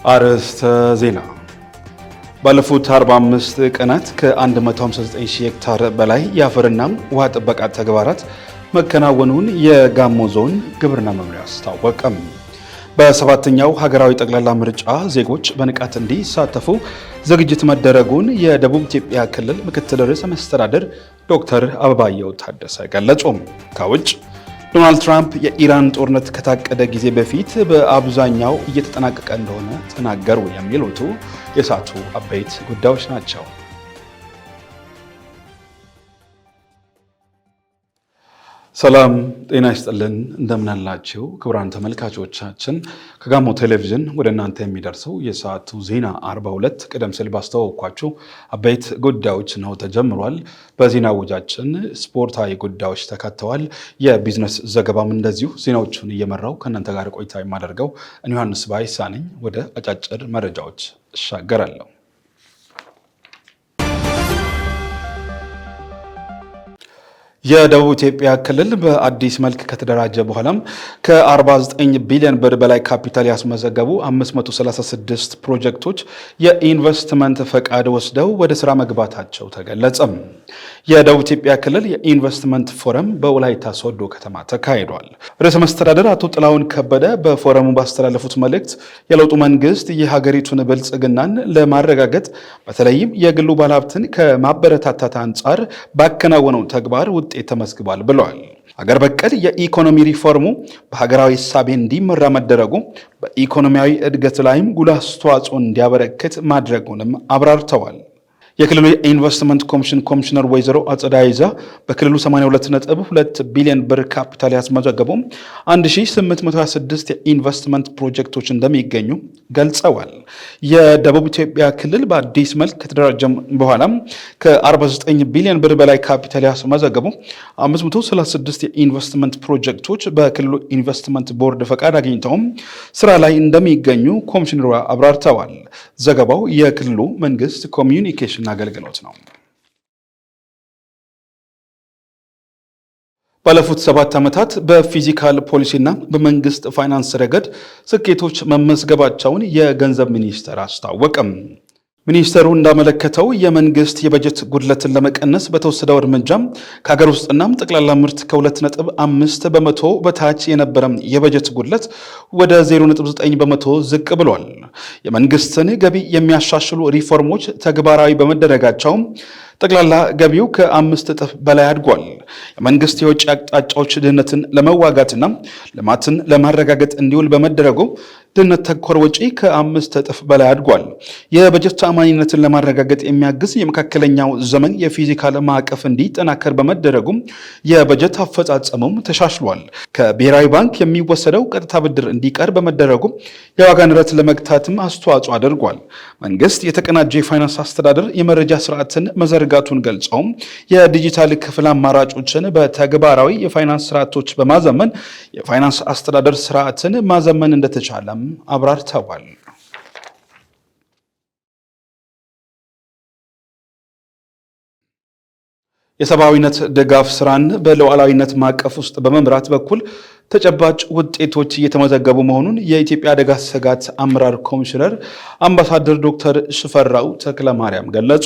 አርዕስተ ዜና። ባለፉት 45 ቀናት ከ159 ሺህ ሄክታር በላይ የአፈርና ውሃ ጥበቃ ተግባራት መከናወኑን የጋሞ ዞን ግብርና መምሪያ አስታወቀም። በሰባተኛው ሀገራዊ ጠቅላላ ምርጫ ዜጎች በንቃት እንዲሳተፉ ዝግጅት መደረጉን የደቡብ ኢትዮጵያ ክልል ምክትል ርዕሰ መስተዳድር ዶክተር አበባየሁ ታደሰ ገለጹ። ከውጭ ዶናልድ ትራምፕ የኢራን ጦርነት ከታቀደ ጊዜ በፊት በአብዛኛው እየተጠናቀቀ እንደሆነ ተናገሩ። የሚሉት የሰዓቱ አበይት ጉዳዮች ናቸው። ሰላም ጤና ይስጥልን፣ እንደምናላችሁ ክቡራን ተመልካቾቻችን፣ ከጋሞ ቴሌቪዥን ወደ እናንተ የሚደርሰው የሰዓቱ ዜና 42 ቀደም ሲል ባስተዋወቅኳችሁ አበይት ጉዳዮች ነው ተጀምሯል። በዜና ወጃችን ስፖርታዊ ጉዳዮች ተካተዋል። የቢዝነስ ዘገባም እንደዚሁ። ዜናዎቹን እየመራው ከእናንተ ጋር ቆይታ የማደርገው እኔ ዮሐንስ ባይሳ ነኝ። ወደ አጫጭር መረጃዎች እሻገራለሁ። የደቡብ ኢትዮጵያ ክልል በአዲስ መልክ ከተደራጀ በኋላም ከ49 ቢሊዮን ብር በላይ ካፒታል ያስመዘገቡ 536 ፕሮጀክቶች የኢንቨስትመንት ፈቃድ ወስደው ወደ ስራ መግባታቸው ተገለጸ። የደቡብ ኢትዮጵያ ክልል የኢንቨስትመንት ፎረም በወላይታ ሶዶ ከተማ ተካሂዷል። ርዕሰ መስተዳድር አቶ ጥላሁን ከበደ በፎረሙ ባስተላለፉት መልእክት የለውጡ መንግስት የሀገሪቱን ብልጽግናን ለማረጋገጥ በተለይም የግሉ ባለሀብትን ከማበረታታት አንጻር ባከናወነው ተግባር ውጤት ተመዝግቧል ብለዋል። ሀገር በቀል የኢኮኖሚ ሪፎርሙ በሀገራዊ እሳቤ እንዲመራ መደረጉ በኢኮኖሚያዊ እድገት ላይም ጉልህ አስተዋጽኦ እንዲያበረክት ማድረጉንም አብራርተዋል። የክልሉ የኢንቨስትመንት ኮሚሽን ኮሚሽነር ወይዘሮ አጸዳ ይዛ በክልሉ 82.2 ቢሊዮን ብር ካፒታል ያስመዘገቡ 1826 የኢንቨስትመንት ፕሮጀክቶች እንደሚገኙ ገልጸዋል። የደቡብ ኢትዮጵያ ክልል በአዲስ መልክ ከተደራጀ በኋላ ከ49 ቢሊዮን ብር በላይ ካፒታል ያስመዘገቡ 536 የኢንቨስትመንት ፕሮጀክቶች በክልሉ ኢንቨስትመንት ቦርድ ፈቃድ አግኝተውም ስራ ላይ እንደሚገኙ ኮሚሽነሯ አብራርተዋል። ዘገባው የክልሉ መንግስት ኮሚዩኒኬሽን አገልግሎት ነው። ባለፉት 7 ዓመታት በፊዚካል ፖሊሲና በመንግስት ፋይናንስ ረገድ ስኬቶች መመዝገባቸውን የገንዘብ ሚኒስቴር አስታወቀም። ሚኒስቴሩ እንዳመለከተው የመንግስት የበጀት ጉድለትን ለመቀነስ በተወሰደው እርምጃም ከሀገር ውስጥና ጠቅላላ ምርት ከ2.5 በመቶ በታች የነበረ የበጀት ጉድለት ወደ 0.9 በመቶ ዝቅ ብሏል። የመንግስትን ገቢ የሚያሻሽሉ ሪፎርሞች ተግባራዊ በመደረጋቸው ጠቅላላ ገቢው ከ5 እጥፍ በላይ አድጓል። የመንግስት የውጭ አቅጣጫዎች ድህነትን ለመዋጋትና ልማትን ለማረጋገጥ እንዲውል በመደረጉ ድህነት ተኮር ወጪ ከ5 እጥፍ በላይ አድጓል። የበጀት ተአማኒነትን ለማረጋገጥ የሚያግዝ የመካከለኛው ዘመን የፊዚካል ማዕቀፍ እንዲጠናከር በመደረጉ የበጀት አፈጻጸሙም ተሻሽሏል። ከብሔራዊ ባንክ የሚወሰደው ቀጥታ ብድር እንዲቀር በመደረጉ የዋጋ ንረት ለመግታትም አስተዋጽኦ አድርጓል። መንግስት የተቀናጀ የፋይናንስ አስተዳደር የመረጃ ስርዓትን መዘርጋቱን ገልጸው የዲጂታል ክፍል አማራጮችን በተግባራዊ የፋይናንስ ስርዓቶች በማዘመን የፋይናንስ አስተዳደር ስርዓትን ማዘመን እንደተቻለም አብራርተዋል። የሰብአዊነት ድጋፍ ስራን በሉዓላዊነት ማዕቀፍ ውስጥ በመምራት በኩል ተጨባጭ ውጤቶች እየተመዘገቡ መሆኑን የኢትዮጵያ አደጋ ስጋት አመራር ኮሚሽነር አምባሳደር ዶክተር ሽፈራው ተክለማርያም ገለጹ።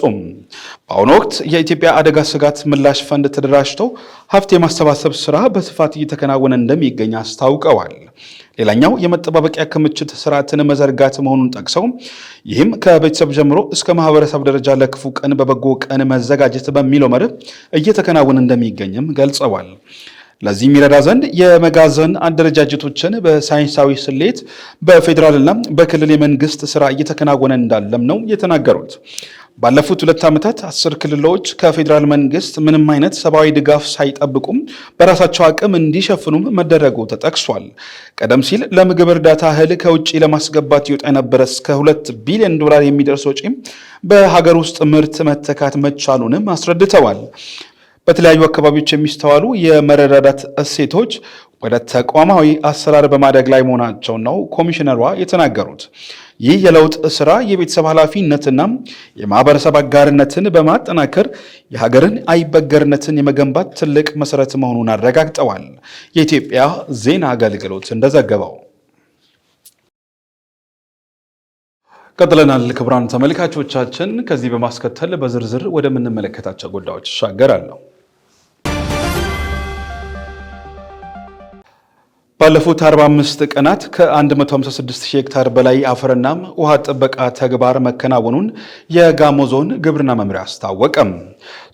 በአሁኑ ወቅት የኢትዮጵያ አደጋ ስጋት ምላሽ ፈንድ ተደራጅተው ሀብት የማሰባሰብ ስራ በስፋት እየተከናወነ እንደሚገኝ አስታውቀዋል። ሌላኛው የመጠባበቂያ ክምችት ስርዓትን መዘርጋት መሆኑን ጠቅሰው ይህም ከቤተሰብ ጀምሮ እስከ ማህበረሰብ ደረጃ ለክፉ ቀን በበጎ ቀን መዘጋጀት በሚለው መርህ እየተከናወነ እንደሚገኝም ገልጸዋል። ለዚህ የሚረዳ ዘንድ የመጋዘን አደረጃጀቶችን በሳይንሳዊ ስሌት በፌዴራልና በክልል የመንግስት ስራ እየተከናወነ እንዳለም ነው የተናገሩት። ባለፉት 2 ዓመታት 10 ክልሎች ከፌዴራል መንግስት ምንም አይነት ሰብአዊ ድጋፍ ሳይጠብቁም በራሳቸው አቅም እንዲሸፍኑም መደረጉ ተጠቅሷል። ቀደም ሲል ለምግብ እርዳታ እህል ከውጭ ለማስገባት ይወጣ የነበረ እስከ $2 ቢሊዮን የሚደርስ ወጪም በሀገር ውስጥ ምርት መተካት መቻሉንም አስረድተዋል። በተለያዩ አካባቢዎች የሚስተዋሉ የመረዳዳት እሴቶች ወደ ተቋማዊ አሰራር በማደግ ላይ መሆናቸው ነው ኮሚሽነሯ የተናገሩት። ይህ የለውጥ ስራ የቤተሰብ ኃላፊነትና የማህበረሰብ አጋርነትን በማጠናከር የሀገርን አይበገርነትን የመገንባት ትልቅ መሰረት መሆኑን አረጋግጠዋል። የኢትዮጵያ ዜና አገልግሎት እንደዘገበው ቀጥለናል። ክቡራን ተመልካቾቻችን ከዚህ በማስከተል በዝርዝር ወደ ምንመለከታቸው ጉዳዮች ይሻገራለሁ። ባለፉት 45 ቀናት ከ156 ሺህ ሄክታር በላይ አፈርና ውሃ ጥበቃ ተግባር መከናወኑን የጋሞ ዞን ግብርና መምሪያ አስታወቀም።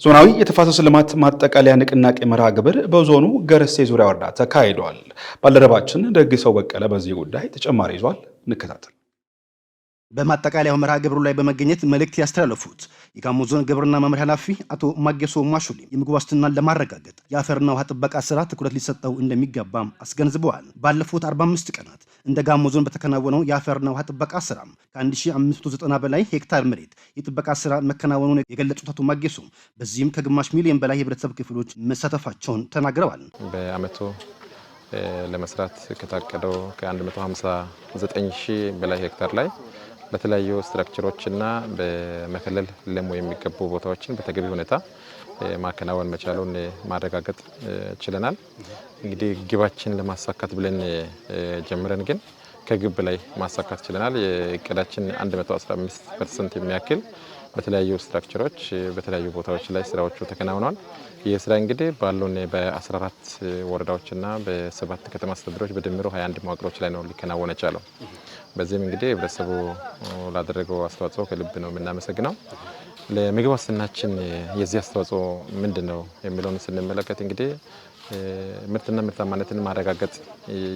ዞናዊ የተፋሰስ ልማት ማጠቃለያ ንቅናቄ መርሃ ግብር በዞኑ ገረሴ ዙሪያ ወረዳ ተካሂዷል። ባልደረባችን ደግሰው በቀለ በዚህ ጉዳይ ተጨማሪ ይዟል። እንከታተል። በማጠቃለያው መርሃ ግብሩ ላይ በመገኘት መልእክት ያስተላለፉት የጋሞ ዞን ግብርና መምሪያ ኃላፊ አቶ ማጌሶ ማሹሊ የምግብ ዋስትናን ለማረጋገጥ የአፈርና ውሃ ጥበቃ ስራ ትኩረት ሊሰጠው እንደሚገባም አስገንዝበዋል። ባለፉት 45 ቀናት እንደ ጋሞ ዞን በተከናወነው የአፈርና ውሃ ጥበቃ ስራ ከ1590 በላይ ሄክታር መሬት የጥበቃ ስራ መከናወኑን የገለጹት አቶ ማጌሶ በዚህም ከግማሽ ሚሊዮን በላይ የህብረተሰብ ክፍሎች መሳተፋቸውን ተናግረዋል። በአመቱ ለመስራት ከታቀደው ከ159 ሺህ በላይ ሄክታር ላይ በተለያዩ ስትራክቸሮችና በመከለል ለሙ የሚገቡ ቦታዎችን በተገቢ ሁኔታ ማከናወን መቻሉን ማረጋገጥ ችለናል። እንግዲህ ግባችን ለማሳካት ብለን ጀምረን ግን ከግብ ላይ ማሳካት ችለናል። የእቅዳችን 115% የሚያክል በተለያዩ ስትራክቸሮች በተለያዩ ቦታዎች ላይ ስራዎቹ ተከናውነዋል። ይህ ስራ እንግዲህ ባሉን በ14 ወረዳዎችና በ7 ከተማ አስተዳደሮች በድምሩ 21 መዋቅሮች ላይ ነው ሊከናወን የቻለው። በዚህም እንግዲህ ህብረተሰቡ ላደረገው አስተዋጽኦ ከልብ ነው የምናመሰግነው። ለምግብ ዋስትናችን የዚህ አስተዋጽኦ ምንድነው የሚለውን ስንመለከት እንግዲህ ምርትና ምርታማነትን ማረጋገጥ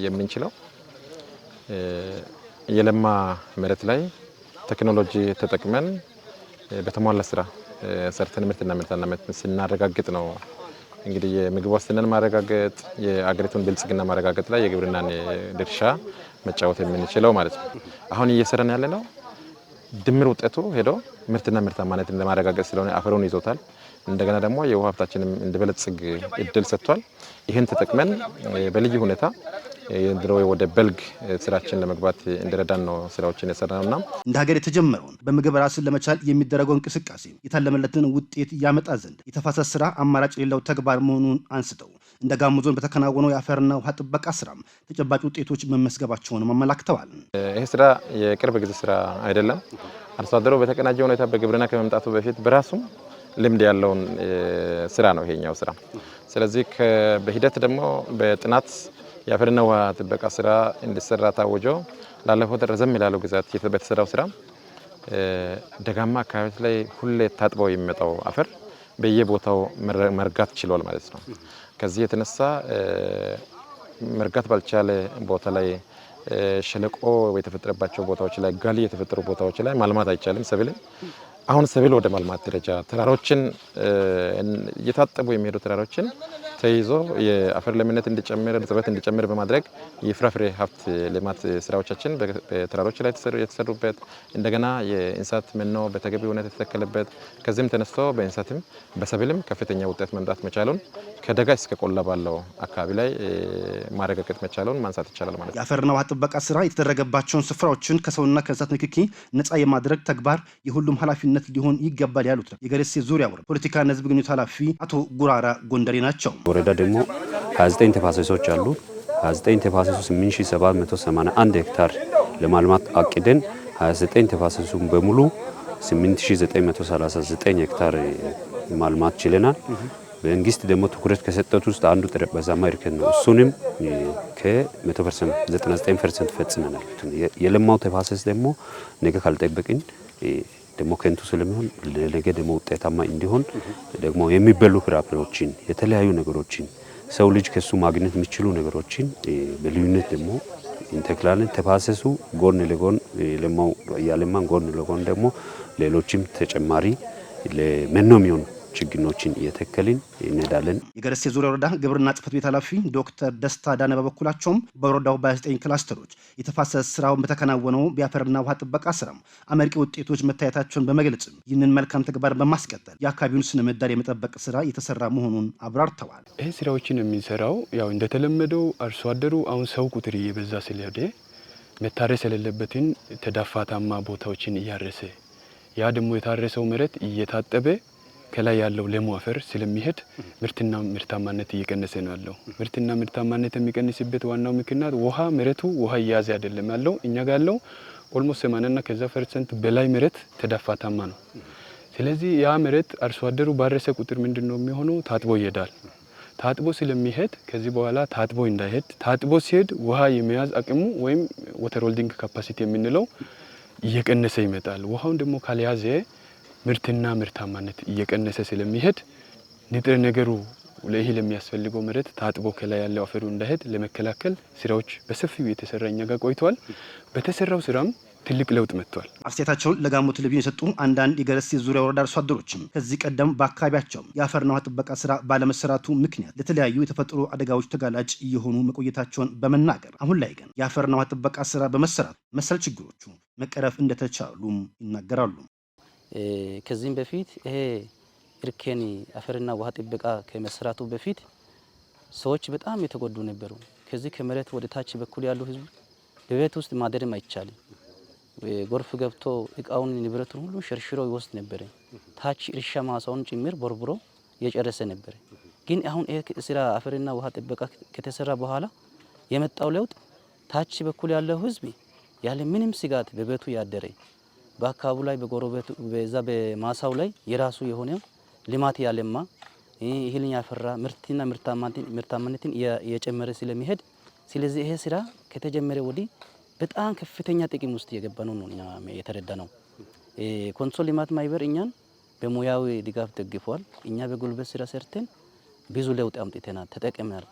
የምንችለው የለማ መሬት ላይ ቴክኖሎጂ ተጠቅመን በተሟላ ስራ ሰርተን ምርትና ምርታማነትን ስናረጋግጥ ነው። እንግዲህ የምግብ ዋስትናን ማረጋገጥ የአገሪቱን ብልጽግና ማረጋገጥ ላይ የግብርናን ድርሻ መጫወት የምንችለው ማለት ነው። አሁን እየሰራን ያለ ነው ድምር ውጤቱ ሄዶ ምርትና ምርታማነትን ለማረጋገጥ ስለሆነ አፈሩን ይዞታል። እንደገና ደግሞ የውሃ ሀብታችንም እንዲበለጽግ እድል ሰጥቷል። ይህን ተጠቅመን በልዩ ሁኔታ የድሮ ወደ በልግ ስራችን ለመግባት እንዲረዳን ነው ስራዎችን የሰራነውና እንደ ሀገር የተጀመረውን በምግብ ራስን ለመቻል የሚደረገው እንቅስቃሴ የታለመለትን ውጤት ያመጣ ዘንድ የተፋሰስ ስራ አማራጭ የሌለው ተግባር መሆኑን አንስተው እንደ ጋሞ ዞን በተከናወነው የአፈርና ውሃ ጥበቃ ስራም ተጨባጭ ውጤቶች መመስገባቸውን አመላክተዋል። ይህ ስራ የቅርብ ጊዜ ስራ አይደለም። አርሶ አደሩ በተቀናጀ ሁኔታ በግብርና ከመምጣቱ በፊት በራሱም ልምድ ያለውን ስራ ነው ይሄኛው ስራ። ስለዚህ በሂደት ደግሞ በጥናት የአፈርና ውሃ ጥበቃ ስራ እንዲሰራ ታወጆ ላለፈው ረዘም ያለው ጊዜያት በተሰራው ስራ ደጋማ አካባቢዎች ላይ ሁሌ ታጥበው የሚመጣው አፈር በየቦታው መርጋት ችሏል ማለት ነው። ከዚህ የተነሳ መርጋት ባልቻለ ቦታ ላይ ሸለቆ የተፈጠረባቸው ቦታዎች ላይ ጋሊ የተፈጠሩ ቦታዎች ላይ ማልማት አይቻልም ሰብልን። አሁን ሰብል ወደ ማልማት ደረጃ ተራሮችን እየታጠቡ የሚሄዱ ተራሮችን ተይዞ የአፈር ለምነት እንዲጨምር እርጥበት እንዲጨምር በማድረግ የፍራፍሬ ሀብት ልማት ስራዎቻችን በተራሮች ላይ የተሰሩበት እንደገና የእንስሳት መኖ በተገቢ ሁኔታ የተተከለበት ከዚህም ተነስቶ በእንስሳትም በሰብልም ከፍተኛ ውጤት መምጣት መቻሉን ከደጋ እስከ ቆላ ባለው አካባቢ ላይ ማረጋገጥ መቻሉን ማንሳት ይቻላል ማለት ነው። የአፈርና ውሃ ጥበቃ ስራ የተደረገባቸውን ስፍራዎችን ከሰውና ከእንስሳት ንክኪ ነፃ የማድረግ ተግባር የሁሉም ኃላፊነት ሊሆን ይገባል ያሉት የገረሴ ዙሪያ ወረዳ ፖለቲካና ህዝብ ግንኙነት ኃላፊ አቶ ጉራራ ጎንደሬ ናቸው። ወረዳ ደግሞ 29 ተፋሰሶች አሉ። 29 ተፋሰሶች 8781 ሄክታር ለማልማት አቅደን 29 ተፋሰሱን በሙሉ 8939 ሄክታር ማልማት ችለናል። መንግስት ደግሞ ትኩረት ከሰጠት ውስጥ አንዱ ጠረጴዛማ እርከን ነው። እሱንም ከ100% 99% ፈጽመናል። የለማው ተፋሰስ ደግሞ ነገ ካልጠበቅን ደግሞ ከንቱ ስለሚሆን ለነገ ደግሞ ውጤታማ እንዲሆን ደግሞ የሚበሉ ፍራፍሬዎችን የተለያዩ ነገሮችን ሰው ልጅ ከሱ ማግኘት የሚችሉ ነገሮችን በልዩነት ደግሞ እንተክላለን። ተፋሰሱ ጎን ለጎን ለማው ያለማን ጎን ለጎን ደግሞ ሌሎችም ተጨማሪ ለመኖ የሚሆኑ ችግኞችን እየተከልን እንሄዳለን። የገረሴ ዙሪያ ወረዳ ግብርና ጽሕፈት ቤት ኃላፊ ዶክተር ደስታ ዳነ በበኩላቸውም በወረዳው በ29 ክላስተሮች የተፋሰስ ስራውን በተከናወነው የአፈርና ውሃ ጥበቃ ስራም አመርቂ ውጤቶች መታየታቸውን በመግለጽም ይህንን መልካም ተግባር በማስቀጠል የአካባቢውን ስነ ምህዳር የመጠበቅ ስራ የተሰራ መሆኑን አብራርተዋል። ይህ ስራዎችን የሚሰራው ያው እንደተለመደው አርሶ አደሩ አሁን ሰው ቁጥር እየበዛ ስለሄደ መታረስ የሌለበትን ተዳፋታማ ቦታዎችን እያረሰ ያ ደግሞ የታረሰው መሬት እየታጠበ ከላይ ያለው ለሙ አፈር ስለሚሄድ ምርትና ምርታማነት እየቀነሰ ነው ያለው። ምርትና ምርታማነት የሚቀንስበት ዋናው ምክንያት ውሃ መሬቱ ውሃ እያያዘ አይደለም ያለው። እኛ ጋር ያለው ኦልሞስት 80 እና ከዛ % በላይ መሬት ተዳፋታማ ነው። ስለዚህ ያ መሬት አርሶ አደሩ ባረሰ ቁጥር ምንድነው የሚሆነው? ታጥቦ ይሄዳል። ታጥቦ ስለሚሄድ ከዚህ በኋላ ታጥቦ እንዳይሄድ ታጥቦ ሲሄድ ውሃ የመያዝ አቅሙ ወይም ዋተር ሆልዲንግ ካፓሲቲ የምንለው እየቀነሰ ይመጣል። ውሃውን ደግሞ ካልያዘ ምርትና ምርታማነት እየቀነሰ ስለሚሄድ ንጥረ ነገሩ ለእህል የሚያስፈልገው መሬት ታጥቦ ከላይ ያለው አፈሩ እንዳይሄድ ለመከላከል ስራዎች በሰፊው የተሰራኛ ጋር ቆይቷል። በተሰራው ስራም ትልቅ ለውጥ መጥቷል። አስተያየታቸውን ለጋሞ ቴሌቪዥን የሰጡ አንዳንድ የገረሴ ዙሪያ ወረዳ አርሶ አደሮችም ከዚህ ቀደም በአካባቢያቸው የአፈርና ውሃ ጥበቃ ስራ ባለመሰራቱ ምክንያት ለተለያዩ የተፈጥሮ አደጋዎች ተጋላጭ እየሆኑ መቆየታቸውን በመናገር አሁን ላይ ግን የአፈርና ውሃ ጥበቃ ስራ በመሰራቱ መሰል ችግሮቹ መቀረፍ እንደተቻሉም ይናገራሉ። ከዚህም በፊት ይሄ እርከን አፈርና ውሃ ጥበቃ ከመሰራቱ በፊት ሰዎች በጣም የተጎዱ ነበሩ። ከዚህ ከመሬት ወደ ታች በኩል ያሉ ህዝብ በቤት ውስጥ ማደርም አይቻልም። ጎርፍ ገብቶ እቃውን ንብረቱን ሁሉ ሸርሽሮ ይወስድ ነበር። ታች እርሻ ማሳውን ጭምር ቦርብሮ የጨረሰ ነበር። ግን አሁን ይሄ ስራ አፈርና ውሃ ጥበቃ ከተሰራ በኋላ የመጣው ለውጥ ታች በኩል ያለው ህዝብ ያለ ምንም ስጋት በቤቱ ያደረ በአካባቢው ላይ በጎረቤቱ በዛ በማሳው ላይ የራሱ የሆነ ልማት ያለማ እህልን ያፈራ ምርትና ምርታማነትን የጨመረ ስለሚሄድ ስለዚህ ይሄ ስራ ከተጀመረ ወዲህ በጣም ከፍተኛ ጥቅም ውስጥ የገባነው ነው የተረዳነው። ኮንሶ ልማት ማህበር እኛን በሙያዊ ድጋፍ ደግፏል። እኛ በጉልበት ስራ ሰርተን ብዙ ለውጥ አምጥተናል፣ ተጠቅመናል።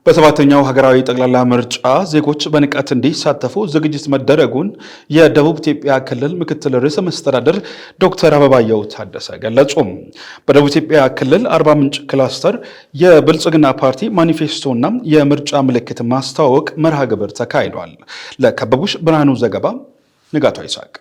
በሰባተኛው ሀገራዊ ጠቅላላ ምርጫ ዜጎች በንቃት እንዲሳተፉ ዝግጅት መደረጉን የደቡብ ኢትዮጵያ ክልል ምክትል ርዕሰ መስተዳድር ዶክተር አበባየሁ ታደሰ ገለጹ። በደቡብ ኢትዮጵያ ክልል አርባ ምንጭ ክላስተር የብልጽግና ፓርቲ ማኒፌስቶና የምርጫ ምልክት ማስተዋወቅ መርሃ ግብር ተካሂዷል። ለከበቡሽ ብርሃኑ ዘገባ ንጋቷ ይሳቅ።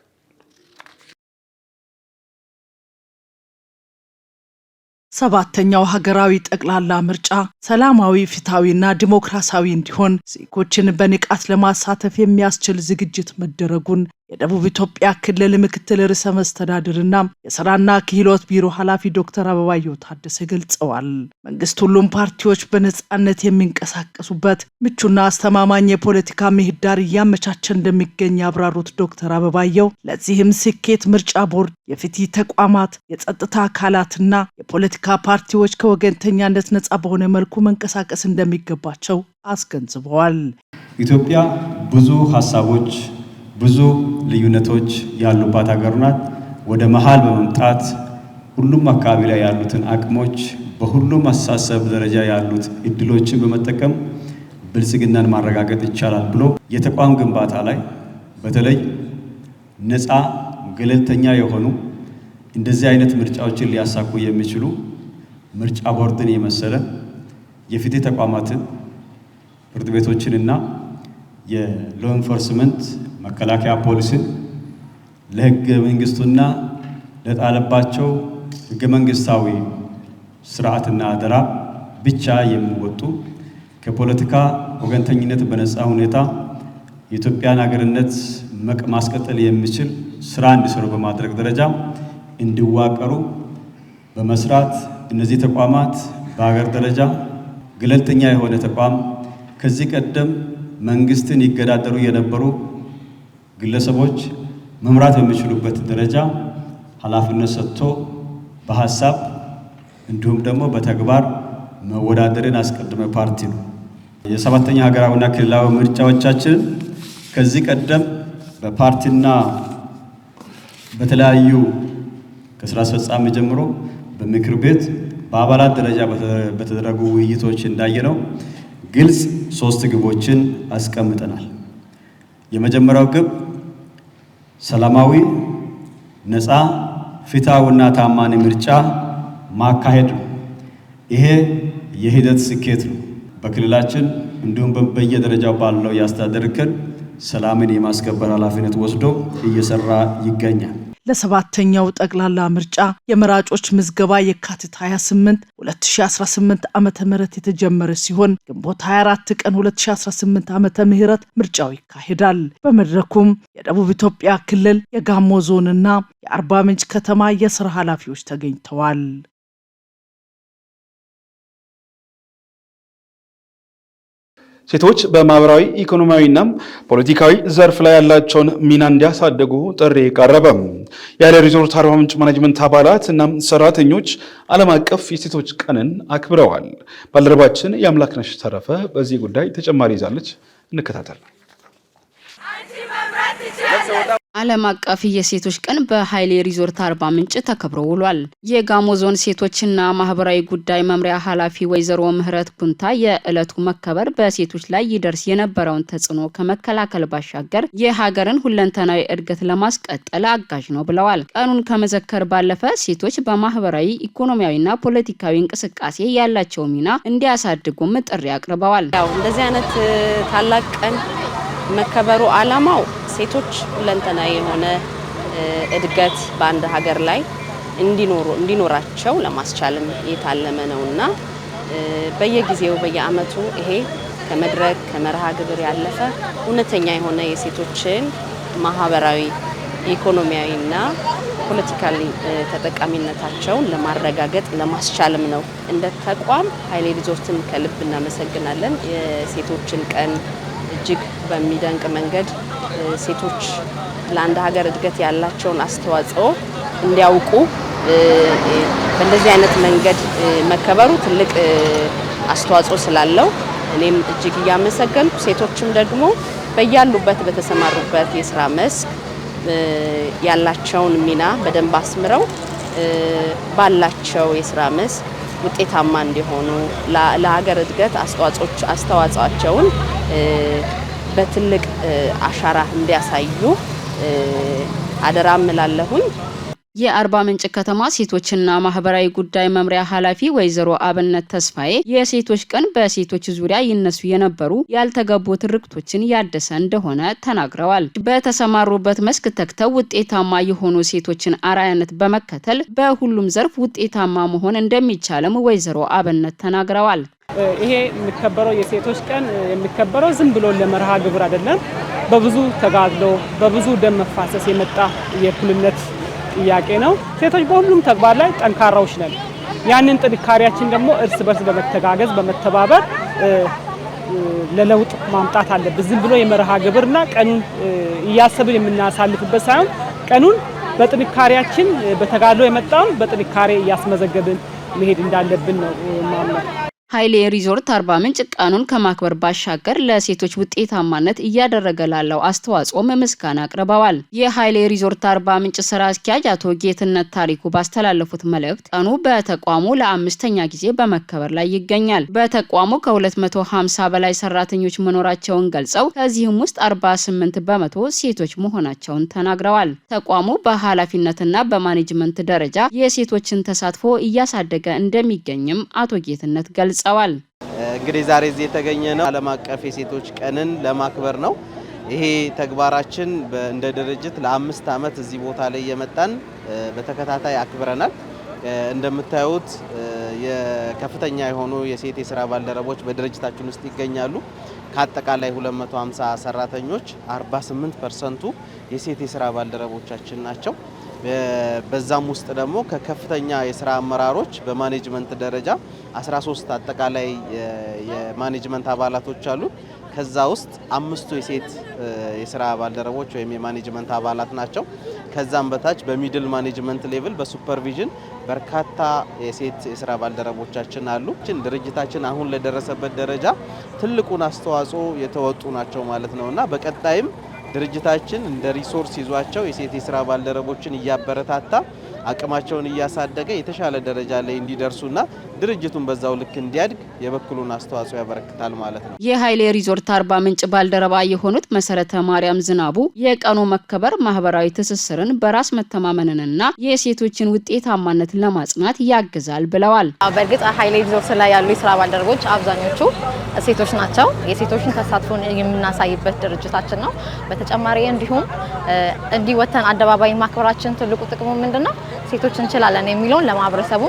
ሰባተኛው ሀገራዊ ጠቅላላ ምርጫ ሰላማዊ፣ ፍትሃዊና ዲሞክራሲያዊ እንዲሆን ዜጎችን በንቃት ለማሳተፍ የሚያስችል ዝግጅት መደረጉን የደቡብ ኢትዮጵያ ክልል ምክትል ርዕሰ መስተዳድርና የሥራና ክህሎት ቢሮ ኃላፊ ዶክተር አበባየሁ ታደሰ ገልጸዋል። መንግስት ሁሉም ፓርቲዎች በነጻነት የሚንቀሳቀሱበት ምቹና አስተማማኝ የፖለቲካ ምህዳር እያመቻቸ እንደሚገኝ ያብራሩት ዶክተር አበባየሁ ለዚህም ስኬት ምርጫ ቦርድ፣ የፍትህ ተቋማት፣ የጸጥታ አካላትና የፖለቲካ ፓርቲዎች ከወገንተኛነት ነጻ በሆነ መልኩ መንቀሳቀስ እንደሚገባቸው አስገንዝበዋል። ኢትዮጵያ ብዙ ሀሳቦች ብዙ ልዩነቶች ያሉባት ሀገር ናት። ወደ መሃል በመምጣት ሁሉም አካባቢ ላይ ያሉትን አቅሞች በሁሉም አስተሳሰብ ደረጃ ያሉት እድሎችን በመጠቀም ብልጽግናን ማረጋገጥ ይቻላል ብሎ የተቋም ግንባታ ላይ በተለይ ነፃ ገለልተኛ የሆኑ እንደዚህ አይነት ምርጫዎችን ሊያሳኩ የሚችሉ ምርጫ ቦርድን የመሰለ የፍትህ ተቋማትን ፍርድ ቤቶችንና የሎ ኢንፎርስመንት መከላከያ ፖሊስን ለህገ መንግስቱና ለጣለባቸው ህገ መንግስታዊ ስርዓትና አደራ ብቻ የሚወጡ ከፖለቲካ ወገንተኝነት በነፃ ሁኔታ የኢትዮጵያን ሀገርነት ማስቀጠል የሚችል ስራ እንዲሰሩ በማድረግ ደረጃ እንዲዋቀሩ በመስራት እነዚህ ተቋማት በሀገር ደረጃ ገለልተኛ የሆነ ተቋም ከዚህ ቀደም መንግስትን ይገዳደሩ የነበሩ ግለሰቦች መምራት በሚችሉበት ደረጃ ኃላፊነት ሰጥቶ በሐሳብ እንዲሁም ደግሞ በተግባር መወዳደርን አስቀድመ ፓርቲ ነው። የሰባተኛ ሀገራዊና ክልላዊ ምርጫዎቻችን ከዚህ ቀደም በፓርቲና በተለያዩ ከስራ አስፈጻሚ ጀምሮ በምክር ቤት በአባላት ደረጃ በተደረጉ ውይይቶች እንዳየነው ግልጽ 3 ግቦችን አስቀምጠናል። የመጀመሪያው ግብ ሰላማዊ፣ ነፃ፣ ፍትሃዊና ታማኝ ምርጫ ማካሄድ ነው። ይሄ የሂደት ስኬት ነው። በክልላችን እንዲሁም በየደረጃው ባለው የአስተዳደር እርከን ሰላምን የማስከበር ኃላፊነት ወስዶ እየሰራ ይገኛል። ለሰባተኛው ጠቅላላ ምርጫ የመራጮች ምዝገባ የካቲት 28 2018 ዓመተ ምህረት የተጀመረ ሲሆን ግንቦት 24 ቀን 2018 ዓመተ ምህረት ምርጫው ይካሄዳል። በመድረኩም የደቡብ ኢትዮጵያ ክልል የጋሞ ዞንና የአርባ ምንጭ ከተማ የሥራ ኃላፊዎች ተገኝተዋል። ሴቶች በማህበራዊ ኢኮኖሚያዊና ፖለቲካዊ ዘርፍ ላይ ያላቸውን ሚና እንዲያሳድጉ ጥሪ ቀረበ። የኃይሌ ሪዞርት አርባ ምንጭ ማኔጅመንት አባላት እና ሰራተኞች ዓለም አቀፍ የሴቶች ቀንን አክብረዋል። ባልደረባችን የአምላክነሽ ተረፈ በዚህ ጉዳይ ተጨማሪ ይዛለች። እንከታተል። ዓለም አቀፍ የሴቶች ቀን በኃይሌ ሪዞርት አርባ ምንጭ ተከብሮ ውሏል። የጋሞ ዞን ሴቶችና ማህበራዊ ጉዳይ መምሪያ ኃላፊ ወይዘሮ ምህረት ኩንታ የዕለቱ መከበር በሴቶች ላይ ይደርስ የነበረውን ተጽዕኖ ከመከላከል ባሻገር የሀገርን ሁለንተናዊ እድገት ለማስቀጠል አጋዥ ነው ብለዋል። ቀኑን ከመዘከር ባለፈ ሴቶች በማህበራዊ ኢኮኖሚያዊና ፖለቲካዊ እንቅስቃሴ ያላቸው ሚና እንዲያሳድጉም ጥሪ አቅርበዋል። እንደዚህ አይነት ታላቅ ቀን መከበሩ ዓላማው ሴቶች ሁለንተናዊ የሆነ እድገት በአንድ ሀገር ላይ እንዲኖራቸው ለማስቻልም የታለመ ነውና በየጊዜው በየአመቱ ይሄ ከመድረክ ከመርሃ ግብር ያለፈ እውነተኛ የሆነ የሴቶችን ማህበራዊ ኢኮኖሚያዊና ፖለቲካሊ ተጠቃሚነታቸውን ለማረጋገጥ ለማስቻልም ነው። እንደ ተቋም ኃይሌ ሪዞርትን ከልብ እናመሰግናለን። የሴቶችን ቀን እጅግ በሚደንቅ መንገድ ሴቶች ለአንድ ሀገር እድገት ያላቸውን አስተዋጽኦ እንዲያውቁ በእንደዚህ አይነት መንገድ መከበሩ ትልቅ አስተዋጽኦ ስላለው እኔም እጅግ እያመሰገንኩ ሴቶችም ደግሞ በያሉበት በተሰማሩበት የስራ መስክ ያላቸውን ሚና በደንብ አስምረው ባላቸው የስራ መስክ ውጤታማ እንዲሆኑ ለሀገር እድገት አስተዋጽኦአቸውን በትልቅ አሻራ እንዲያሳዩ አደራ እላለሁኝ። የአርባ ምንጭ ከተማ ሴቶችና ማህበራዊ ጉዳይ መምሪያ ኃላፊ ወይዘሮ አብነት ተስፋዬ የሴቶች ቀን በሴቶች ዙሪያ ይነሱ የነበሩ ያልተገቡ ትርክቶችን ያደሰ እንደሆነ ተናግረዋል። በተሰማሩበት መስክ ተግተው ውጤታማ የሆኑ ሴቶችን አርአያነት በመከተል በሁሉም ዘርፍ ውጤታማ መሆን እንደሚቻልም ወይዘሮ አብነት ተናግረዋል። ይሄ የሚከበረው የሴቶች ቀን የሚከበረው ዝም ብሎ ለመርሃ ግብር አይደለም። በብዙ ተጋድሎ በብዙ ደም መፋሰስ የመጣ የእኩልነት ጥያቄ ነው። ሴቶች በሁሉም ተግባር ላይ ጠንካራዎች ነን። ያንን ጥንካሬያችን ደግሞ እርስ በርስ በመተጋገዝ በመተባበር ለለውጥ ማምጣት አለብን። ዝም ብሎ የመርሃ ግብርና ቀኑን እያሰብን የምናሳልፍበት ሳይሆን ቀኑን በጥንካሬያችን በተጋድሎ የመጣውን በጥንካሬ እያስመዘገብን መሄድ እንዳለብን ነው ማምነው። ኃይሌ ሪዞርት አርባ ምንጭ ቀኑን ከማክበር ባሻገር ለሴቶች ውጤታማነት እያደረገ ላለው አስተዋጽኦም ምስጋና አቅርበዋል። የኃይሌ ሪዞርት አርባ ምንጭ ስራ አስኪያጅ አቶ ጌትነት ታሪኩ ባስተላለፉት መልእክት ቀኑ በተቋሙ ለአምስተኛ ጊዜ በመከበር ላይ ይገኛል። በተቋሙ ከ250 በላይ ሰራተኞች መኖራቸውን ገልጸው ከዚህም ውስጥ 48 በመቶ ሴቶች መሆናቸውን ተናግረዋል። ተቋሙ በኃላፊነትና በማኔጅመንት ደረጃ የሴቶችን ተሳትፎ እያሳደገ እንደሚገኝም አቶ ጌትነት ገልጸዋል። እንግዲህ ዛሬ እዚህ የተገኘ ነው ዓለም አቀፍ የሴቶች ቀንን ለማክበር ነው። ይሄ ተግባራችን እንደ ድርጅት ለ5 ዓመት እዚህ ቦታ ላይ የመጣን በተከታታይ አክብረናል። እንደምታዩት የከፍተኛ የሆኑ የሴት የስራ ባልደረቦች በድርጅታችን ውስጥ ይገኛሉ። ከአጠቃላይ 250 ሰራተኞች 48% የሴት የስራ ባልደረቦቻችን ናቸው። በዛም ውስጥ ደግሞ ከከፍተኛ የስራ አመራሮች በማኔጅመንት ደረጃ 13 አጠቃላይ የማኔጅመንት አባላቶች አሉ። ከዛ ውስጥ 5ቱ የሴት የስራ ባልደረቦች ወይም የማኔጅመንት አባላት ናቸው። ከዛም በታች በሚድል ማኔጅመንት ሌቭል በሱፐርቪዥን በርካታ የሴት የስራ ባልደረቦቻችን አሉ። ድርጅታችን አሁን ለደረሰበት ደረጃ ትልቁን አስተዋጽኦ የተወጡ ናቸው ማለት ነውና በቀጣይም ድርጅታችን እንደ ሪሶርስ ይዟቸው የሴት የስራ ባልደረቦችን እያበረታታ አቅማቸውን እያሳደገ የተሻለ ደረጃ ላይ እንዲደርሱና ድርጅቱን በዛው ልክ እንዲያድግ የበኩሉን አስተዋጽኦ ያበረክታል ማለት ነው። የኃይሌ ሪዞርት አርባ ምንጭ ባልደረባ የሆኑት መሰረተ ማርያም ዝናቡ የቀኑ መከበር ማህበራዊ ትስስርን በራስ መተማመንንና የሴቶችን ውጤታማነት ለማጽናት ያግዛል ብለዋል። በእርግጥ ኃይሌ ሪዞርት ላይ ያሉ የስራ ባልደረቦች አብዛኞቹ ሴቶች ናቸው። የሴቶችን ተሳትፎ የምናሳይበት ድርጅታችን ነው። በተጨማሪ እንዲሁም እንዲወተን አደባባይ ማክበራችን ትልቁ ጥቅሙ ምንድነው? ሴቶች እንችላለን የሚለውን ለማህበረሰቡ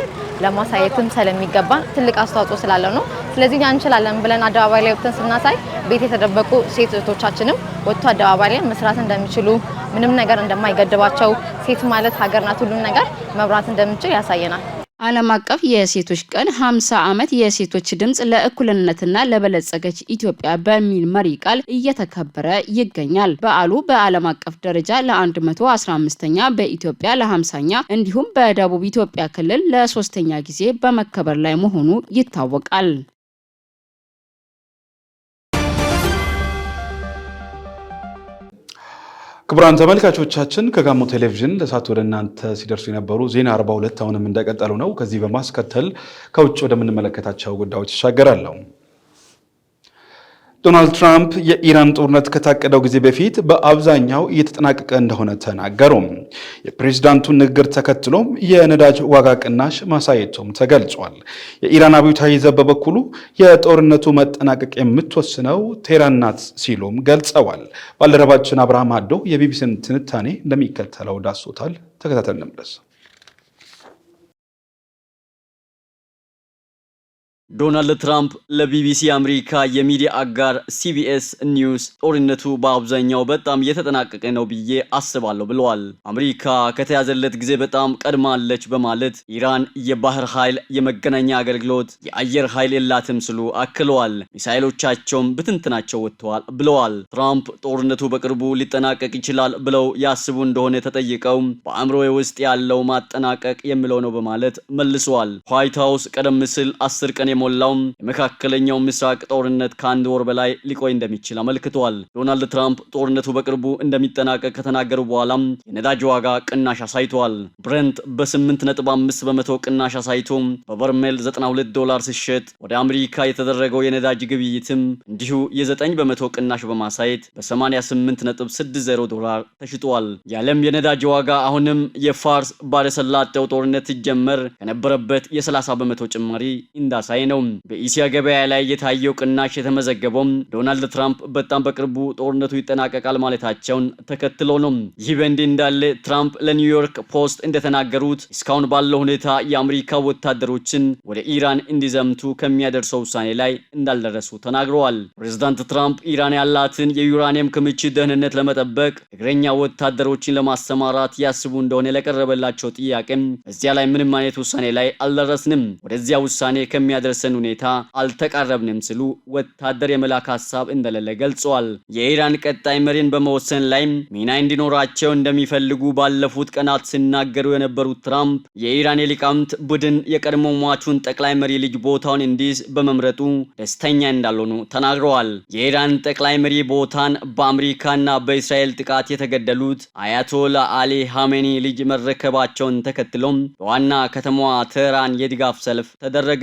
ለማሳየትም ስለሚገባን ትልቅ አስተዋጽኦ ስላለው ነው። ስለዚህ ያ እንችላለን ብለን አደባባይ ላይ ወጥተን ስናሳይ ቤት የተደበቁ ሴት እህቶቻችንም ወጥቶ አደባባይ ላይ መስራት እንደሚችሉ ምንም ነገር እንደማይገድባቸው ሴት ማለት ሀገር ናት፣ ሁሉም ነገር መብራት እንደምችል ያሳየናል። ዓለም አቀፍ የሴቶች ቀን 50 ዓመት የሴቶች ድምጽ ለእኩልነትና ለበለጸገች ኢትዮጵያ በሚል መሪ ቃል እየተከበረ ይገኛል። በዓሉ በዓለም አቀፍ ደረጃ ለ115ኛ በኢትዮጵያ ለ50ኛ እንዲሁም በደቡብ ኢትዮጵያ ክልል ለ3ኛ ጊዜ በመከበር ላይ መሆኑ ይታወቃል። ክቡራን ተመልካቾቻችን ከጋሞ ቴሌቪዥን ለሰዓቱ ወደ እናንተ ሲደርሱ የነበሩ ዜና 42 አሁንም እንደቀጠሉ ነው። ከዚህ በማስከተል ከውጭ ወደምንመለከታቸው ጉዳዮች ይሻገራለሁ። ዶናልድ ትራምፕ የኢራን ጦርነት ከታቀደው ጊዜ በፊት በአብዛኛው እየተጠናቀቀ እንደሆነ ተናገሩ። የፕሬዝዳንቱን ንግግር ተከትሎም የነዳጅ ዋጋ ቅናሽ ማሳየቱም ተገልጿል። የኢራን አብዮታዊ ዘብ በበኩሉ የጦርነቱ መጠናቀቅ የምትወስነው ቴህራን ናት ሲሉም ገልጸዋል። ባልደረባችን አብርሃም አዶ የቢቢሲን ትንታኔ እንደሚከተለው ዳሶታል። ተከታተል እንመለስ። ዶናልድ ትራምፕ ለቢቢሲ አሜሪካ የሚዲያ አጋር ሲቢኤስ ኒውስ ጦርነቱ በአብዛኛው በጣም እየተጠናቀቀ ነው ብዬ አስባለሁ ብለዋል። አሜሪካ ከተያዘለት ጊዜ በጣም ቀድማለች በማለት ኢራን የባህር ኃይል፣ የመገናኛ አገልግሎት፣ የአየር ኃይል የላትም ሲሉ አክለዋል። ሚሳኤሎቻቸውም ብትንትናቸው ወጥተዋል ብለዋል። ትራምፕ ጦርነቱ በቅርቡ ሊጠናቀቅ ይችላል ብለው ያስቡ እንደሆነ ተጠይቀው በአእምሮዬ ውስጥ ያለው ማጠናቀቅ የሚለው ነው በማለት መልሰዋል። ዋይት ሃውስ ቀደም ሲል 10 ቀን ሞላው የመካከለኛው ምስራቅ ጦርነት ከአንድ ወር በላይ ሊቆይ እንደሚችል አመልክቷል። ዶናልድ ትራምፕ ጦርነቱ በቅርቡ እንደሚጠናቀቅ ከተናገሩ በኋላ የነዳጅ ዋጋ ቅናሽ አሳይቷል። ብረንት በ8.5 በመቶ ቅናሽ አሳይቶ በበርሜል $92 ሲሸጥ ወደ አሜሪካ የተደረገው የነዳጅ ግብይትም እንዲሁ የ9 በመቶ ቅናሽ በማሳየት $88.60 ተሽጧል። የዓለም የነዳጅ ዋጋ አሁንም የፋርስ ባሕረ ሰላጤው ጦርነት ሲጀመር ከነበረበት የ30 በመቶ ጭማሪ እንዳሳየ ነው። በኢሲያ ገበያ ላይ የታየው ቅናሽ የተመዘገበው ዶናልድ ትራምፕ በጣም በቅርቡ ጦርነቱ ይጠናቀቃል ማለታቸውን ተከትሎ ነው። ይህ በእንዲህ እንዳለ ትራምፕ ለኒውዮርክ ፖስት እንደተናገሩት እስካሁን ባለው ሁኔታ የአሜሪካ ወታደሮችን ወደ ኢራን እንዲዘምቱ ከሚያደርሰው ውሳኔ ላይ እንዳልደረሱ ተናግረዋል። ፕሬዝዳንት ትራምፕ ኢራን ያላትን የዩራኒየም ክምችት ደህንነት ለመጠበቅ እግረኛ ወታደሮችን ለማሰማራት ያስቡ እንደሆነ ለቀረበላቸው ጥያቄ እዚያ ላይ ምንም አይነት ውሳኔ ላይ አልደረስንም፣ ወደዚያ ውሳኔ ከሚያደርሰን ሁኔታ አልተቃረብንም ሲሉ ወታደር የመላክ ሐሳብ እንደሌለ ገልጸዋል። የኢራን ቀጣይ መሪን በመወሰን ላይ ሚና እንዲኖራቸው እንደሚፈልጉ ባለፉት ቀናት ሲናገሩ የነበሩት ትራምፕ የኢራን የሊቃውንት ቡድን የቀድሞ ሟቹን ጠቅላይ መሪ ልጅ ቦታውን እንዲይዝ በመምረጡ ደስተኛ እንዳልሆኑ ተናግረዋል። የኢራን ጠቅላይ መሪ ቦታን በአሜሪካና በእስራኤል ጥቃት የተገደሉት አያቶላ አሊ ሐሜኒ ልጅ መረከባቸውን ተከትሎም በዋና ከተማዋ ቴህራን የድጋፍ ሰልፍ ተደረገ።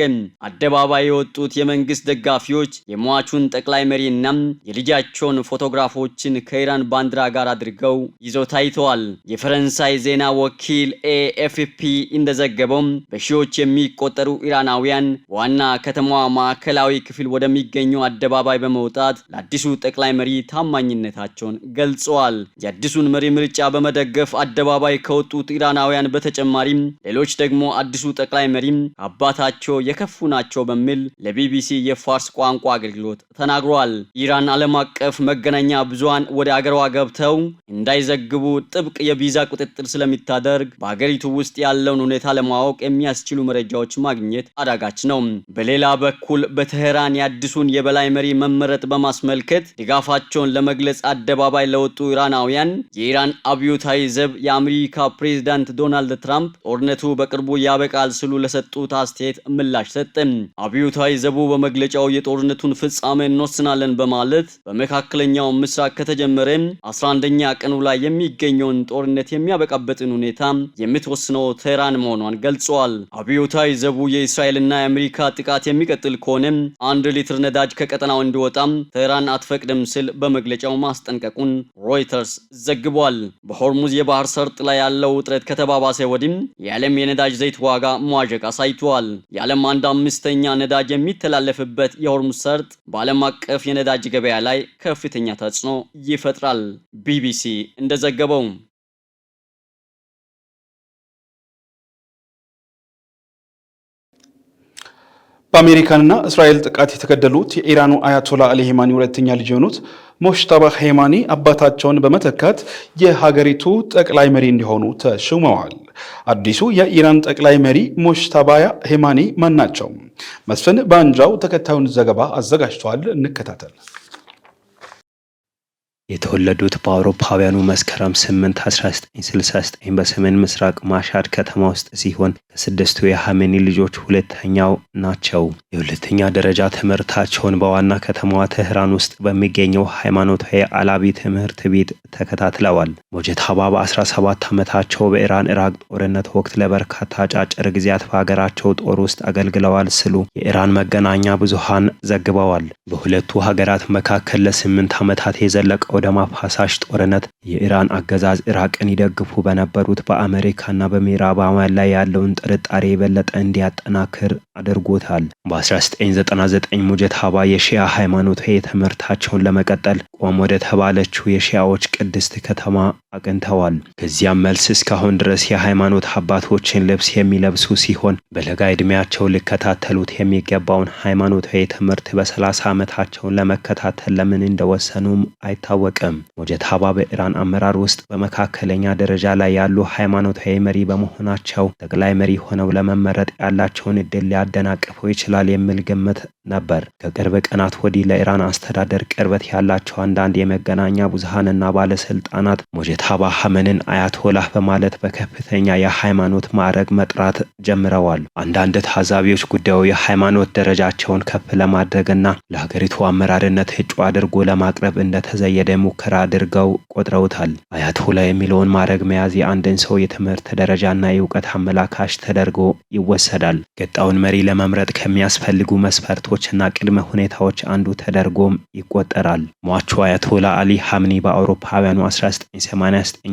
አደባባይ የወጡት የመንግስት ደጋፊዎች የሟቹን ጠቅላይ መሪና የልጃቸውን ፎቶግራፎችን ከኢራን ባንዲራ ጋር አድርገው ይዘው ታይተዋል። የፈረንሳይ ዜና ወኪል ኤኤፍፒ እንደዘገበው በሺዎች የሚቆጠሩ ኢራናውያን ዋና ከተማዋ ማዕከላዊ ክፍል ወደሚገኘው አደባባይ በመውጣት ለአዲሱ ጠቅላይ መሪ ታማኝነታቸውን ገልጸዋል። የአዲሱን መሪ ምርጫ በመደገፍ አደባባይ ከወጡት ኢራናውያን በተጨማሪም ሌሎች ደግሞ አዲሱ ጠቅላይ መሪ አባታቸው የከፉ ናቸው በሚል ለቢቢሲ የፋርስ ቋንቋ አገልግሎት ተናግሯል። ኢራን ዓለም አቀፍ መገናኛ ብዙሃን ወደ አገሯ ገብተው እንዳይዘግቡ ጥብቅ የቪዛ ቁጥጥር ስለሚታደርግ በአገሪቱ ውስጥ ያለውን ሁኔታ ለማወቅ የሚያስችሉ መረጃዎች ማግኘት አዳጋች ነው። በሌላ በኩል በቴህራን የአዲሱን የበላይ መሪ መመረጥ በማስመልከት ድጋፋቸውን ለመግለጽ አደባባይ ለወጡ ኢራናውያን የኢራን አብዮታዊ ዘብ የአሜሪካ ፕሬዝዳንት ዶናልድ ትራምፕ ጦርነቱ በቅርቡ ያበቃል ሲሉ ለሰጡት አስተያየት ምላሽ ሰጠ። አብዮታዊ ዘቡ በመግለጫው የጦርነቱን ፍጻሜ እንወስናለን በማለት በመካከለኛው ምስራቅ ከተጀመረ 11ኛ ቀኑ ላይ የሚገኘውን ጦርነት የሚያበቃበትን ሁኔታ የምትወስነው ቴህራን መሆኗን ገልጿል። አብዮታዊ ዘቡ የእስራኤልና የአሜሪካ ጥቃት የሚቀጥል ከሆነ 1 ሊትር ነዳጅ ከቀጠናው እንዲወጣ ቴህራን አትፈቅድም ሲል በመግለጫው ማስጠንቀቁን ሮይተርስ ዘግቧል። በሆርሙዝ የባህር ሰርጥ ላይ ያለው ውጥረት ከተባባሰ ወዲህ የዓለም የነዳጅ ዘይት ዋጋ መዋዠቅ አሳይቷል። የዓለም 1/5ኛ ነዳጅ የሚተላለፍበት የሆርሙዝ ሰርጥ በዓለም አቀፍ የነዳጅ ገበያ ላይ ከፍተኛ ተጽዕኖ ይፈጥራል። ቢቢሲ እንደዘገበው በአሜሪካንና እስራኤል ጥቃት የተገደሉት የኢራኑ አያቶላ አሊ ሄማኒ ሁለተኛ ልጅ የሆኑት ሞሽታባ ሄማኒ አባታቸውን በመተካት የሀገሪቱ ጠቅላይ መሪ እንዲሆኑ ተሹመዋል። አዲሱ የኢራን ጠቅላይ መሪ ሞሽታባ ሄማኒ ማን ናቸው? መስፍን ባንጃው ተከታዩን ዘገባ አዘጋጅቷል። እንከታተል። የተወለዱት በአውሮፓውያኑ መስከረም 8 1969 በሰሜን ምስራቅ ማሻድ ከተማ ውስጥ ሲሆን ከስድስቱ የሐሜኒ ልጆች ሁለተኛው ናቸው። የሁለተኛ ደረጃ ትምህርታቸውን በዋና ከተማዋ ትህራን ውስጥ በሚገኘው ሃይማኖታዊ አላቢ ትምህርት ቤት ተከታትለዋል። ሞጀታባ በ17 ዓመታቸው በኢራን ኢራቅ ጦርነት ወቅት ለበርካታ አጫጭር ጊዜያት በሀገራቸው ጦር ውስጥ አገልግለዋል ሲሉ የኢራን መገናኛ ብዙሃን ዘግበዋል። በሁለቱ ሀገራት መካከል ለ8 ዓመታት የዘለቀው ደም አፋሳሽ ጦርነት የኢራን አገዛዝ ኢራቅን ይደግፉ በነበሩት በአሜሪካና በምዕራባውያን ላይ ያለውን ጥርጣሬ የበለጠ እንዲያጠናክር አድርጎታል። በ1999 ሞጀታባ የሺያ ሃይማኖታዊ ትምህርታቸውን ለመቀጠል ቆም ወደ ተባለችው የሺያዎች ቅድስት ከተማ አቅንተዋል። ከዚያም መልስ እስካሁን ድረስ የሃይማኖት አባቶችን ልብስ የሚለብሱ ሲሆን በለጋ ዕድሜያቸው ሊከታተሉት የሚገባውን ሃይማኖታዊ ትምህርት በ30 ዓመታቸውን ለመከታተል ለምን እንደወሰኑም አይታወቅም። ሞጀታባ በኢራን አመራር ውስጥ በመካከለኛ ደረጃ ላይ ያሉ ሃይማኖታዊ መሪ በመሆናቸው ጠቅላይ መሪ ሆነው ለመመረጥ ያላቸውን እድል ሊያደናቅፈው ይችላል የሚል ግምት ነበር። ከቅርብ ቀናት ወዲህ ለኢራን አስተዳደር ቅርበት ያላቸው አንዳንድ የመገናኛ ብዙሃንና ባለስልጣናት ሞጀታባ ሐመንን አያቶላህ በማለት በከፍተኛ የሃይማኖት ማዕረግ መጥራት ጀምረዋል። አንዳንድ ታዛቢዎች ጉዳዩ የሃይማኖት ደረጃቸውን ከፍ ለማድረግና ለሀገሪቱ አመራርነት እጩ አድርጎ ለማቅረብ እንደተዘየደ ሙከራ አድርገው ቆጥረውታል። አያቶላ የሚለውን ማዕረግ መያዝ የአንድን ሰው የትምህርት ደረጃና የእውቀት አመላካሽ ተደርጎ ይወሰዳል። ቀጣዩን መሪ ለመምረጥ ከሚያስፈልጉ መስፈርቶችና ቅድመ ሁኔታዎች አንዱ ተደርጎም ይቆጠራል። ሟቹ አያቶላ አሊ ሐምኒ በአውሮፓውያኑ 1989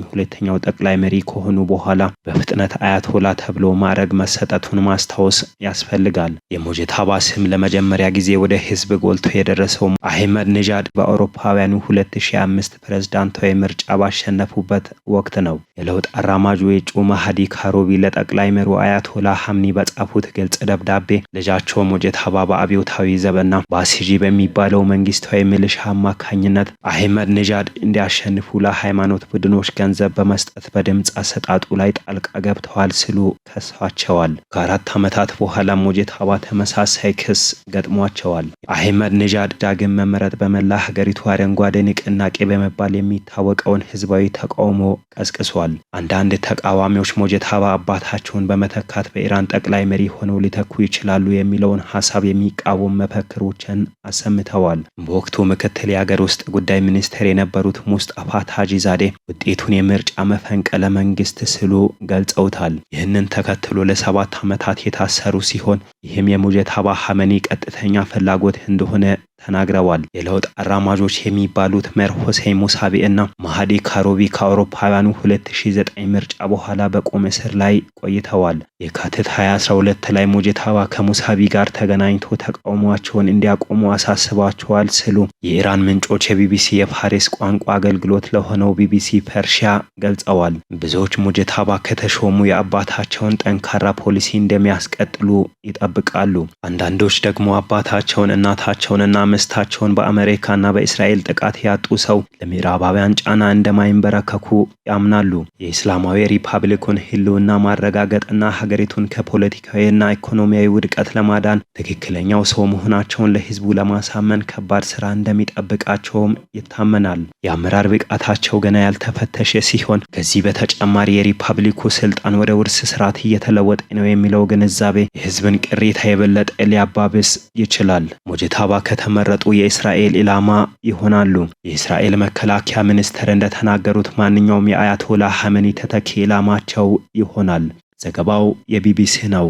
ሁለተኛው ጠቅላይ መሪ ከሆኑ በኋላ በፍጥነት አያቶላ ተብሎ ማዕረግ መሰጠቱን ማስታወስ ያስፈልጋል። የሞጀታባ ስም ለመጀመሪያ ጊዜ ወደ ህዝብ ጎልቶ የደረሰው አህመድ ነጃድ በአውሮፓውያኑ 2005 ፕሬዝዳንታዊ ምርጫ ባሸነፉበት ወቅት ነው። የለውጥ አራማጁ የጩ ማሃዲ ካሮቢ ለጠቅላይ መሪ አያቶላ ሐምኒ በጻፉት ግልጽ ደብዳቤ ልጃቸው ሞጀታባ በአብዮታዊ ዘበና ባሲጂ በሚባለው መንግስታዊ ሚሊሻ አማካኝነት አህመድ ነጃድ እንዲያሸንፉ ለሃይማኖት ቡድኖች ገንዘብ በመስጠት በድምፅ አሰጣጡ ላይ ጣልቃ ገብተዋል ሲሉ ከሰዋቸዋል። ከ4 ዓመታት በኋላ ሞጀታባ ተመሳሳይ ክስ ገጥሟቸዋል። አህመድ ነጃድ ዳግም መመረጥ በመላ ሀገሪቱ አረንጓዴ ንቅናቄ በመባል የሚታወቀውን ህዝባዊ ተቃውሞ ቀስቅሷል። አንዳንድ ተቃዋሚዎች ሞጀታባ አባታቸውን በመተካት በኢራን ጠቅላይ መሪ ሆነው ሊተኩ ይችላሉ የሚለውን ሐሳብ የሚቃወም መፈክሮችን አሰምተዋል። በወቅቱ ምክትል የሀገር ውስጥ ጉዳይ ሚኒስትር የነበሩት ሙስጣፋ ታጂዛዴ ውጤቱን የምርጫ መፈንቅለ መንግስት ሲሉ ገልጸውታል። ይህንን ተከትሎ ለ7 ዓመታት የታሰሩ ሲሆን ይህም የሞጀታባ ሐመኒ ቀጥተኛ ፍላጎት እንደሆነ ተናግረዋል። የለውጥ አራማጆች የሚባሉት መር ሁሴን ሙሳቢ እና ማሃዲ ካሮቢ ከአውሮፓውያኑ 2009 ምርጫ በኋላ በቁም እስር ላይ ቆይተዋል። የካቲት 2012 ላይ ሞጀታባ ከሙሳቢ ጋር ተገናኝቶ ተቃውሟቸውን እንዲያቆሙ አሳስባቸዋል ሲሉ የኢራን ምንጮች የቢቢሲ የፋሪስ ቋንቋ አገልግሎት ለሆነው ቢቢሲ ፐርሺያ ገልጸዋል። ብዙዎች ሞጀታባ ከተሾሙ የአባታቸውን ጠንካራ ፖሊሲ እንደሚያስቀጥሉ ይጠብቃሉ። አንዳንዶች ደግሞ አባታቸውን እናታቸውንና ምስታቸውን በአሜሪካና በእስራኤል ጥቃት ያጡ ሰው ለምዕራባውያን ጫና እንደማይንበረከኩ ያምናሉ። የእስላማዊ ሪፐብሊኩን ህልውና ማረጋገጥና ሀገሪቱን ከፖለቲካዊና ኢኮኖሚያዊ ውድቀት ለማዳን ትክክለኛው ሰው መሆናቸውን ለህዝቡ ለማሳመን ከባድ ስራ እንደሚጠብቃቸውም ይታመናል። የአመራር ብቃታቸው ገና ያልተፈተሸ ሲሆን ከዚህ በተጨማሪ የሪፐብሊኩ ስልጣን ወደ ውርስ ስርዓት እየተለወጠ ነው የሚለው ግንዛቤ የህዝብን ቅሬታ የበለጠ ሊያባብስ ይችላል። ሞጀታባ ከተመረጡ የእስራኤል ኢላማ ይሆናሉ። የእስራኤል መከላከያ ሚኒስትር እንደተናገሩት ማንኛውም የአያቶላ ሐመኒ ተተኪ ኢላማቸው ይሆናል። ዘገባው የቢቢሲ ነው።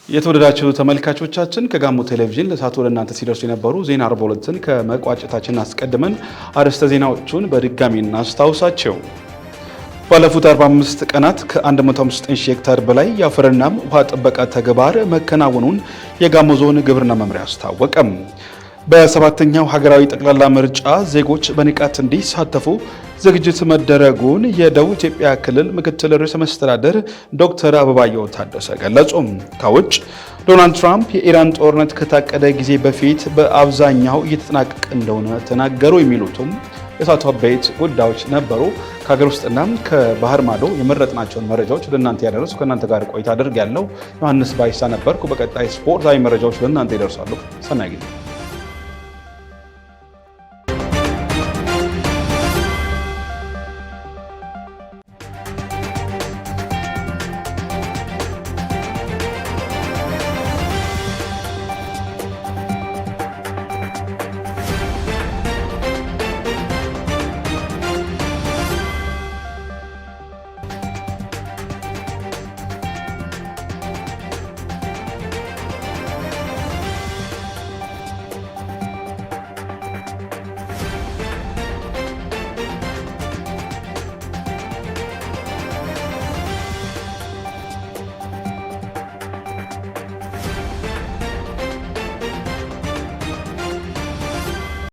የተወደዳችሁ ተመልካቾቻችን ከጋሞ ቴሌቪዥን ለሰዓቱ ወደ እናንተ ሲደርሱ የነበሩ ዜና 42ን ከመቋጨታችን አስቀድመን አርዕስተ ዜናዎቹን በድጋሚ እናስታውሳቸው። ባለፉት 45 ቀናት ከ159 ሄክታር በላይ የአፈርና ውሃ ጥበቃ ተግባር መከናወኑን የጋሞ ዞን ግብርና መምሪያ አስታወቀም። በሰባተኛው ሀገራዊ ጠቅላላ ምርጫ ዜጎች በንቃት እንዲሳተፉ ዝግጅት መደረጉን የደቡብ ኢትዮጵያ ክልል ምክትል ርዕሰ መስተዳድር ዶክተር አበባየሁ ታደሰ ገለጹ። ከውጭ ዶናልድ ትራምፕ የኢራን ጦርነት ከታቀደ ጊዜ በፊት በአብዛኛው እየተጠናቀቀ እንደሆነ ተናገሩ። የሚሉትም የሳቱ አበይት ጉዳዮች ነበሩ። ከሀገር ውስጥና ከባህር ማዶ የመረጥናቸውን መረጃዎች ለእናንተ ያደረሱ ከእናንተ ጋር ቆይታ አድርጌያለሁ። ዮሐንስ ባይሳ ነበርኩ። በቀጣይ ስፖርታዊ መረጃዎች ለእናንተ ይደርሳሉ። ሰናይ ጊዜ